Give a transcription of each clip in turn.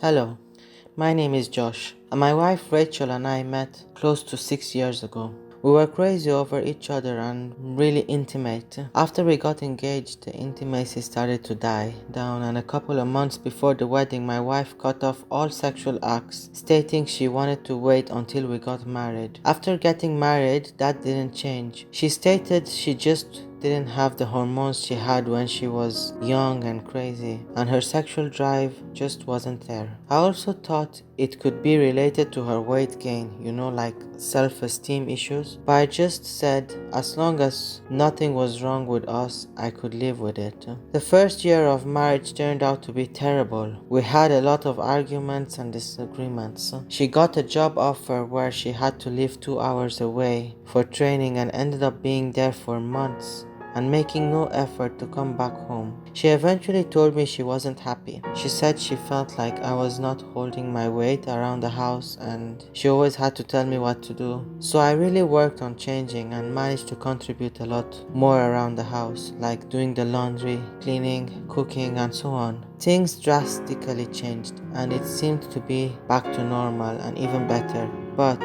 Hello, my name is Josh, and my wife Rachel and I met close to 6 years ago. We were crazy over each other and really intimate. After we got engaged, the intimacy started to die down, and a couple of months before the wedding, my wife cut off all sexual acts, stating she wanted to wait until we got married. After getting married, that didn't change. She stated she just didn't have the hormones she had when she was young and crazy, and her sexual drive just wasn't there. I also thought it could be related to her weight gain, like self-esteem issues, but I just said as long as nothing was wrong with us, I could live with it. The first year of marriage turned out to be terrible. We had a lot of arguments and disagreements. She got a job offer where she had to live 2 hours away for training and ended up being there for months and making no effort to come back home. She eventually told me she wasn't happy. She said she felt like I was not holding my weight around the house and she always had to tell me what to do. So I really worked on changing and managed to contribute a lot more around the house, like doing the laundry, cleaning, cooking, and so on. Things drastically changed and it seemed to be back to normal and even better, but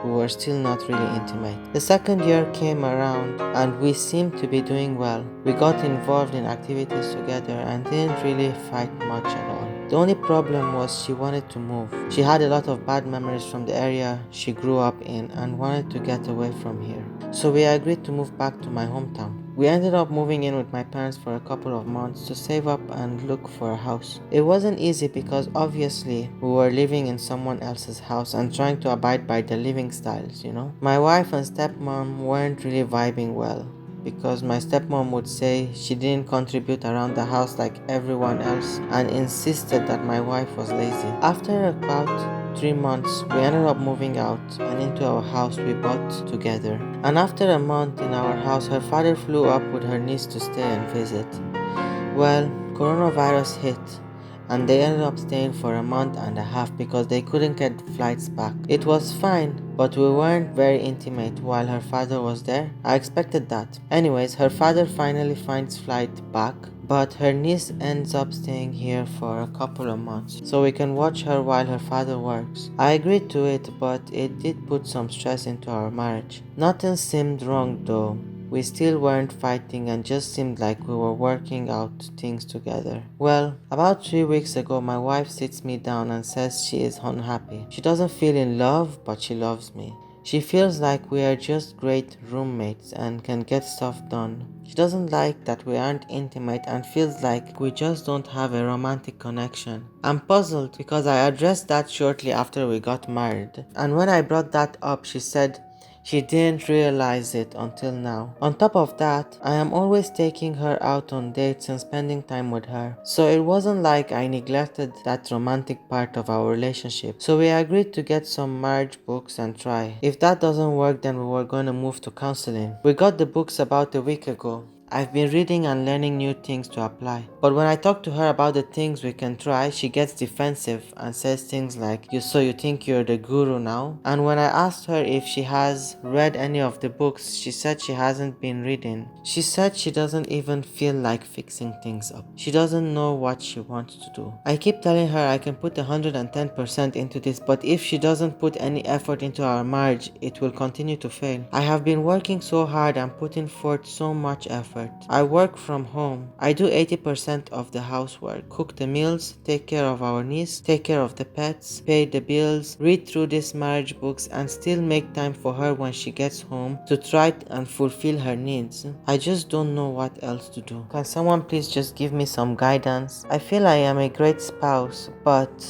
we were still not really intimate. The second year came around and we seemed to be doing well. We got involved in activities together and didn't really fight much at all. The only problem was she wanted to move. She had a lot of bad memories from the area she grew up in and wanted to get away from here. So we agreed to move back to my hometown. We ended up moving in with my parents for a couple of months to save up and look for a house. It wasn't easy because obviously we were living in someone else's house and trying to abide by the living styles. My wife and stepmom weren't really vibing well because my stepmom would say she didn't contribute around the house like everyone else and insisted that my wife was lazy. After about 3 months, we ended up moving out and into our house we bought together. And after a month in our house, her father flew up with her niece to stay and visit. Well, coronavirus hit and they ended up staying for a month and a half because they couldn't get flights back. It was fine, but we weren't very intimate while her father was there. I expected that. Anyways, her father finally finds flight back, but her niece ends up staying here for a couple of months so we can watch her while her father works. I agreed to it, but it did put some stress into our marriage. Nothing seemed wrong though. We still weren't fighting and just seemed like we were working out things together. Well, about 3 weeks ago, my wife sits me down and says she is unhappy. She doesn't feel in love, but she loves me. She feels like we are just great roommates and can get stuff done. She doesn't like that we aren't intimate and feels like we just don't have a romantic connection. I'm puzzled because I addressed that shortly after we got married. And when I brought that up, she said she didn't realize it until now. On top of that, I am always taking her out on dates and spending time with her. So it wasn't like I neglected that romantic part of our relationship. So we agreed to get some marriage books and try. If that doesn't work, then we were going to move to counseling. We got the books about a week ago. I've been reading and learning new things to apply. But when I talk to her about the things we can try, she gets defensive and says things like, so you think you're the guru now? And when I asked her if she has read any of the books, she said she hasn't been reading. She said she doesn't even feel like fixing things up. She doesn't know what she wants to do. I keep telling her I can put 110% into this, but if she doesn't put any effort into our marriage, it will continue to fail. I have been working so hard and putting forth so much effort. I work from home. I do 80% of the housework, cook the meals, take care of our niece, take care of the pets, pay the bills, read through these marriage books, and still make time for her when she gets home to try and fulfill her needs. I just don't know what else to do. Can someone please just give me some guidance? I feel I am a great spouse, but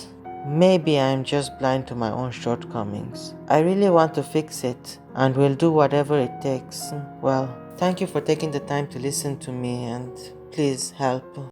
maybe I'm just blind to my own shortcomings. I really want to fix it and will do whatever it takes. Well, thank you for taking the time to listen to me and please help.